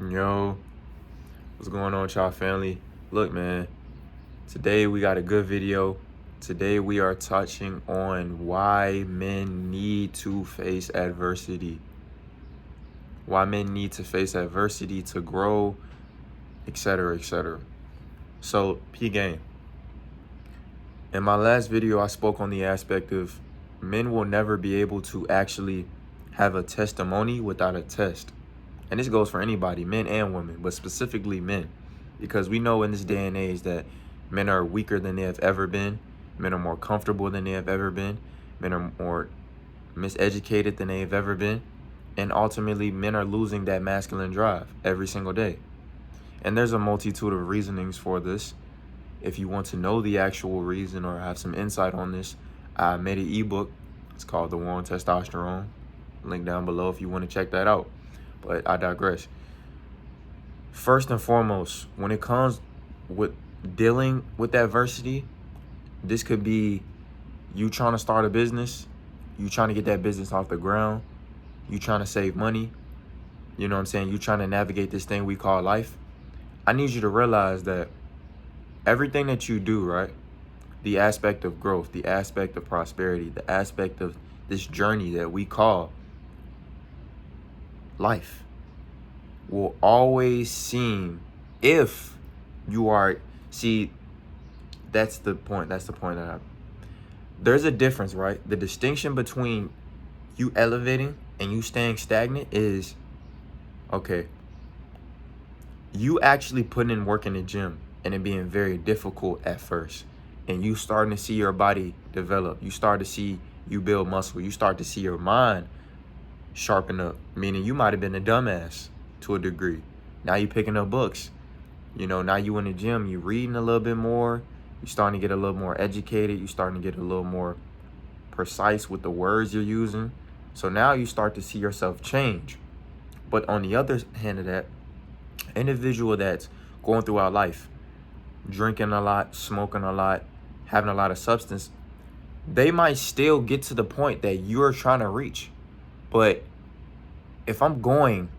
Yo, what's going on, y'all family? Look, man, today we got a good video. Today we are touching on why men need to face adversity. Why men need to face adversity to grow, etc., etc. So, P-Game. In my last video, I spoke on the aspect of men will never be able to actually have a testimony without a test. And this goes for anybody, men and women, but specifically men. Because we know in this day and age that men are weaker than they have ever been. Men are more comfortable than they have ever been. Men are more miseducated than they have ever been. And ultimately, men are losing that masculine drive every single day. And there's a multitude of reasonings for this. If you want to know the actual reason or have some insight on this, I made an ebook. It's called The War on Testosterone. Link down below if you want to check that out. But I digress. First and foremost, when it comes with dealing with adversity, this could be you trying to start a business, you trying to get that business off the ground, you trying to save money, you know what I'm saying? You trying to navigate this thing we call life. I need you to realize that everything that you do, right? The aspect of growth, the aspect of prosperity, the aspect of this journey that we call life will always seem, if you are, that's the point that there's a difference, right? The distinction between you elevating and you staying stagnant is, okay, you actually putting in work in the gym and it being very difficult at first, and you starting to see your body develop, you start to see you build muscle, you start to see your mind sharpen up, meaning you might have been a dumbass to a degree. Now you picking up books, now you in the gym, you reading a little bit more, you starting to get a little more educated, you starting to get a little more precise with the words you're using. So now you start to see yourself change. But on the other hand of that, individual that's going throughout life, drinking a lot, smoking a lot, having a lot of substance, they might still get to the point that you're trying to reach. But if I'm going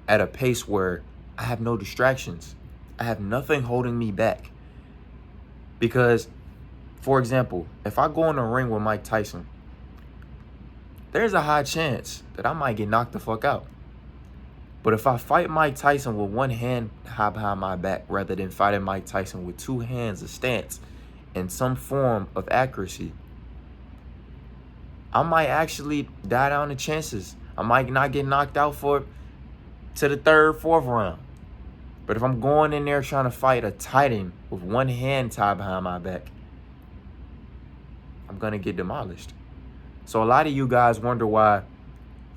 at a pace where I have no distractions, I have nothing holding me back. Because, for example, if I go in the ring with Mike Tyson, there's a high chance that I might get knocked the fuck out. But if I fight Mike Tyson with one hand high behind my back rather than fighting Mike Tyson with two hands, a stance, and some form of accuracy, I might actually die down the chances. I might not get knocked out to the third, fourth round. But if I'm going in there trying to fight a titan with one hand tied behind my back, I'm going to get demolished. So a lot of you guys wonder why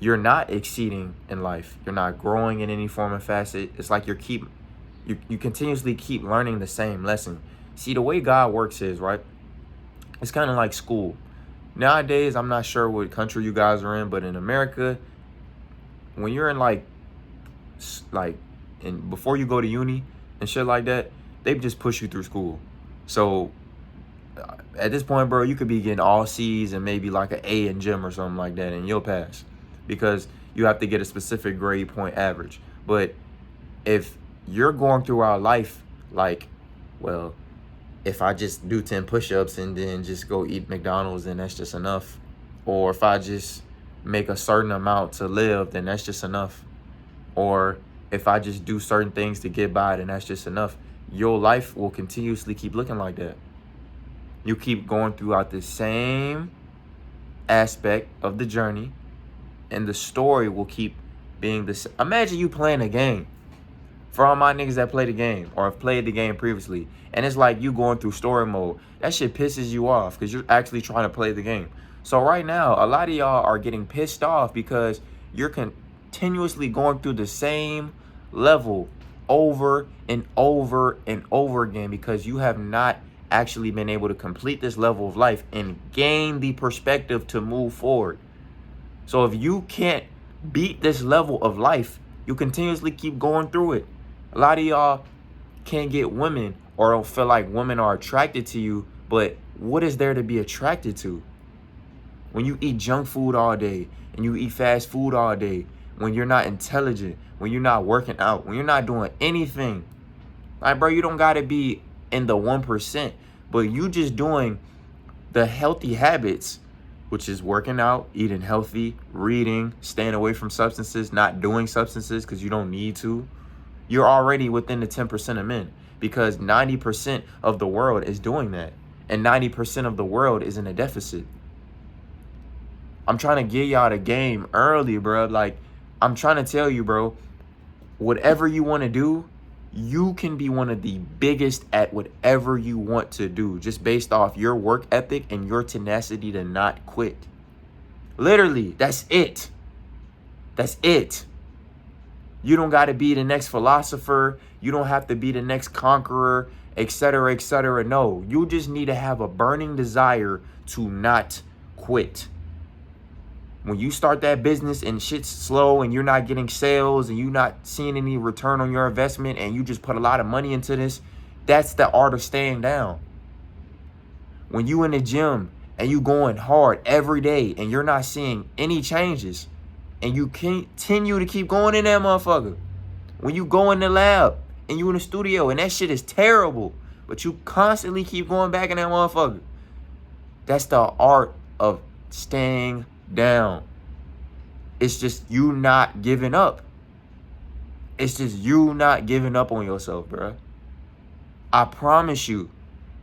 you're not exceeding in life. You're not growing in any form and facet. It's like you continuously keep learning the same lesson. See, the way God works is, right, it's kind of like school. Nowadays, I'm not sure what country you guys are in, but in America, when you're in before you go to uni and shit like that, they just push you through school. So at this point, bro, you could be getting all C's and maybe like an A in gym or something like that, and you'll pass because you have to get a specific grade point average. But if you're going throughout life like, well, if I just do 10 push-ups and then just go eat McDonald's, then that's just enough. Or if I just make a certain amount to live, then that's just enough. Or if I just do certain things to get by, then that's just enough. Your life will continuously keep looking like that. You keep going throughout the same aspect of the journey, and the story will keep being the same. Imagine you playing a game. For all my niggas that play the game or have played the game previously, and it's like you going through story mode, that shit pisses you off because you're actually trying to play the game. So right now, a lot of y'all are getting pissed off because you're continuously going through the same level over and over and over again because you have not actually been able to complete this level of life and gain the perspective to move forward. So if you can't beat this level of life, you continuously keep going through it. A lot of y'all can't get women or don't feel like women are attracted to you, but what is there to be attracted to? When you eat junk food all day and you eat fast food all day, when you're not intelligent, when you're not working out, when you're not doing anything. Like, bro, you don't got to be in the 1%, but you just doing the healthy habits, which is working out, eating healthy, reading, staying away from substances, not doing substances because you don't need to. You're already within the 10% of men, because 90% of the world is doing that. And 90% of the world is in a deficit. I'm trying to get y'all the game early, bro. Like, I'm trying to tell you, bro, whatever you want to do, you can be one of the biggest at whatever you want to do, just based off your work ethic and your tenacity to not quit. Literally, that's it. That's it. You don't got to be the next philosopher. You don't have to be the next conqueror, etc., etc. No, you just need to have a burning desire to not quit. When you start that business and shit's slow and you're not getting sales and you're not seeing any return on your investment and you just put a lot of money into this, that's the art of staying down. When you in the gym and you going hard every day and you're not seeing any changes and you continue to keep going in that motherfucker. When you go in the lab and you in the studio and that shit is terrible, but you constantly keep going back in that motherfucker. That's the art of staying down. It's just you not giving up. It's just you not giving up on yourself, bro. I promise you,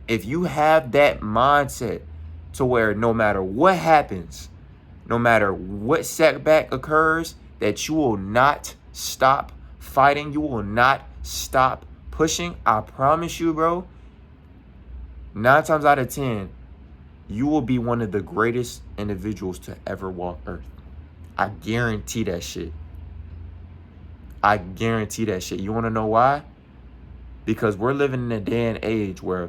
if you have that mindset to where no matter what happens, no matter what setback occurs, that you will not stop fighting, you will not stop pushing, I promise you, bro, 9 times out of 10, you will be one of the greatest individuals to ever walk Earth. I guarantee that shit. I guarantee that shit. You want to know why? Because we're living in a day and age where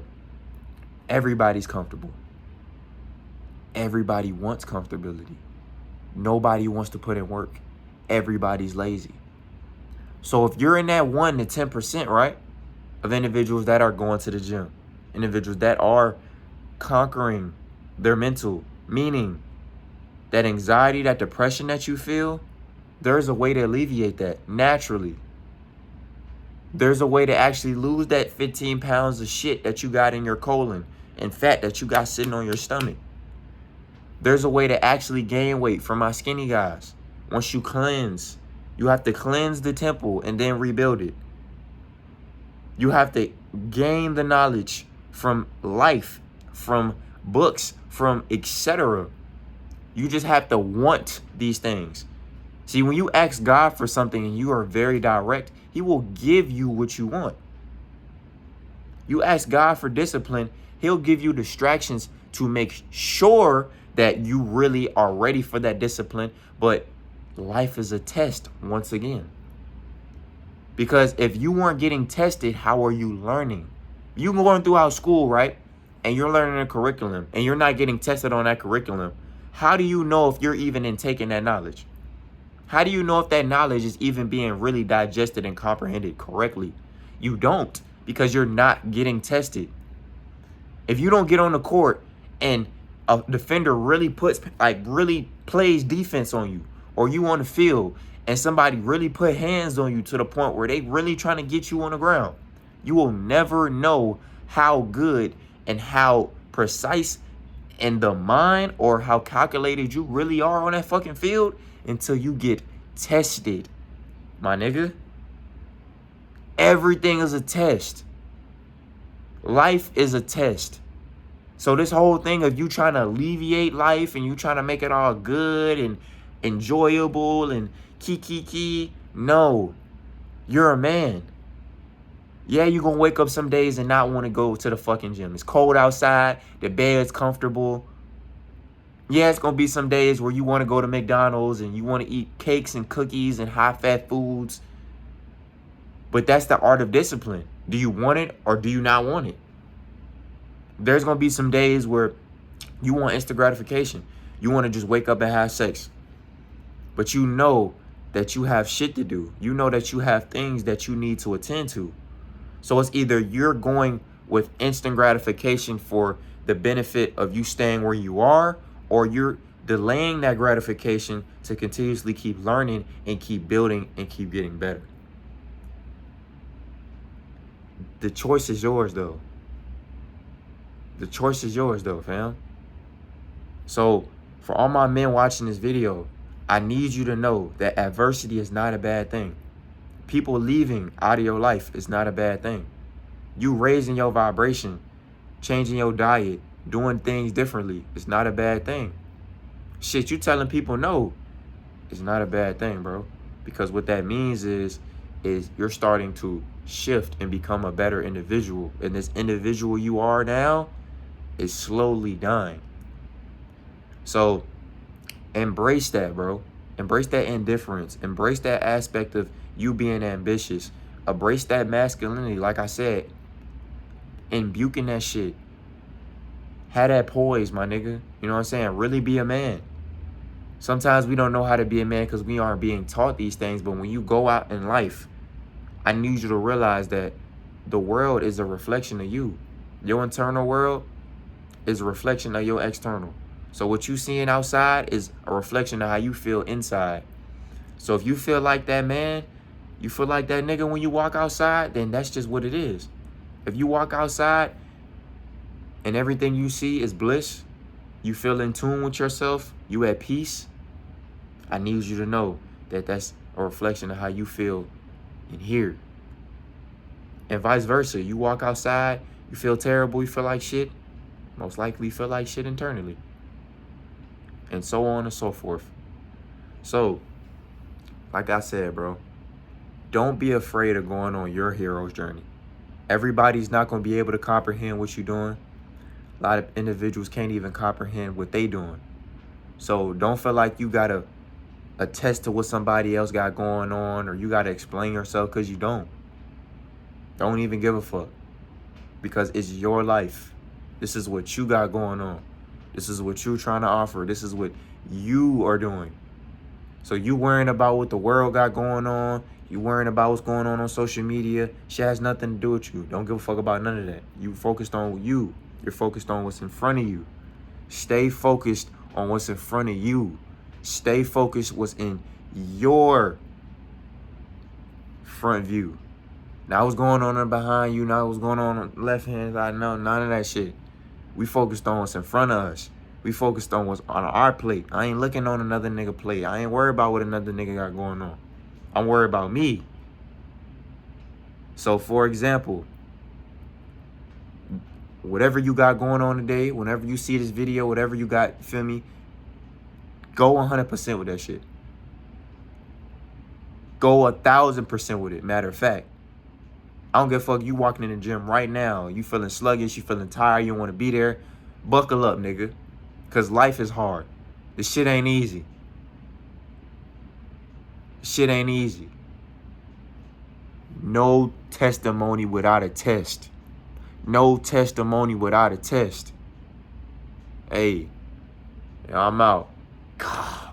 everybody's comfortable. Everybody wants comfortability. Nobody wants to put in work. Everybody's lazy. So if you're in that 1 to 10%, right, of individuals that are going to the gym, individuals that are conquering their mental, meaning that anxiety, that depression that you feel, there's a way to alleviate that naturally. There's a way to actually lose that 15 pounds of shit that you got in your colon and fat that you got sitting on your stomach. There's a way to actually gain weight for my skinny guys. Once you cleanse, you have to cleanse the temple and then rebuild it. You have to gain the knowledge from life, from books, from etc. You just have to want these things. See, when you ask God for something and you are very direct, he will give you what you want. You ask God for discipline, he'll give you distractions to make sure that you really are ready for that discipline. But life is a test once again. Because if you weren't getting tested, how are you learning? You going throughout school, right? And you're learning a curriculum and you're not getting tested on that curriculum. How do you know if you're even taking that knowledge? How do you know if that knowledge is even being really digested and comprehended correctly? You don't, because you're not getting tested. If you don't get on the court and a defender really plays defense on you, or you on the field and somebody really put hands on you to the point where they really trying to get you on the ground, you will never know how good and how precise in the mind or how calculated you really are on that fucking field until you get tested, my nigga. Everything is a test. Life is a test. So this whole thing of you trying to alleviate life and you trying to make it all good and enjoyable and kiki, no, you're a man. Yeah, you're going to wake up some days and not want to go to the fucking gym. It's cold outside. The bed's comfortable. Yeah, it's going to be some days where you want to go to McDonald's and you want to eat cakes and cookies and high-fat foods. But that's the art of discipline. Do you want it or do you not want it? There's going to be some days where you want instant gratification. You want to just wake up and have sex. But you know that you have shit to do. You know that you have things that you need to attend to. So it's either you're going with instant gratification for the benefit of you staying where you are, or you're delaying that gratification to continuously keep learning and keep building and keep getting better. The choice is yours, though. The choice is yours, though, fam. So for all my men watching this video, I need you to know that adversity is not a bad thing. People leaving out of your life is not a bad thing. You raising your vibration, changing your diet, doing things differently, it's not a bad thing. Shit, you telling people no, it's not a bad thing, bro. Because what that means is you're starting to shift and become a better individual. And this individual you are now is slowly dying. So embrace that, bro. Embrace that indifference. Embrace that aspect of you being ambitious. Embrace that masculinity, like I said. Imbuking that shit. Have that poise, my nigga. You know what I'm saying? Really be a man. Sometimes we don't know how to be a man because we aren't being taught these things. But when you go out in life, I need you to realize that the world is a reflection of you. Your internal world is a reflection of your external. So what you seeing outside is a reflection of how you feel inside. So if you feel like that man, you feel like that nigga when you walk outside, then that's just what it is. If you walk outside and everything you see is bliss, you feel in tune with yourself, you at peace, I need you to know that that's a reflection of how you feel in here. And vice versa. You walk outside, you feel terrible, you feel like shit, most likely you feel like shit internally. And so on and so forth. So, like I said, bro, don't be afraid of going on your hero's journey. Everybody's not going to be able to comprehend what you're doing. A lot of individuals can't even comprehend what they doing. So don't feel like you got to attest to what somebody else got going on, or you got to explain yourself, because you don't. Don't even give a fuck, because it's your life. This is what you got going on. This is what you're trying to offer. This is what you are doing. So you worrying about what the world got going on. You worrying about what's going on social media. Shit has nothing to do with you. Don't give a fuck about none of that. You focused on you. You're focused on what's in front of you. Stay focused on what's in front of you. Stay focused what's in your front view. Now what's going on behind you. Now what's going on the left hand side. No, none of that shit. We focused on what's in front of us. We focused on what's on our plate. I ain't looking on another nigga plate. I ain't worried about what another nigga got going on. I'm worried about me. So, for example, whatever you got going on today, whenever you see this video, whatever you got, feel me, go 100% with that shit. Go 1,000% with it. Matter of fact, I don't give a fuck. You walking in the gym right now, you feeling sluggish, you feeling tired, you don't want to be there. Buckle up, nigga. Because life is hard. This shit ain't easy. Shit ain't easy. No testimony without a test. No testimony without a test. Hey, I'm out. God.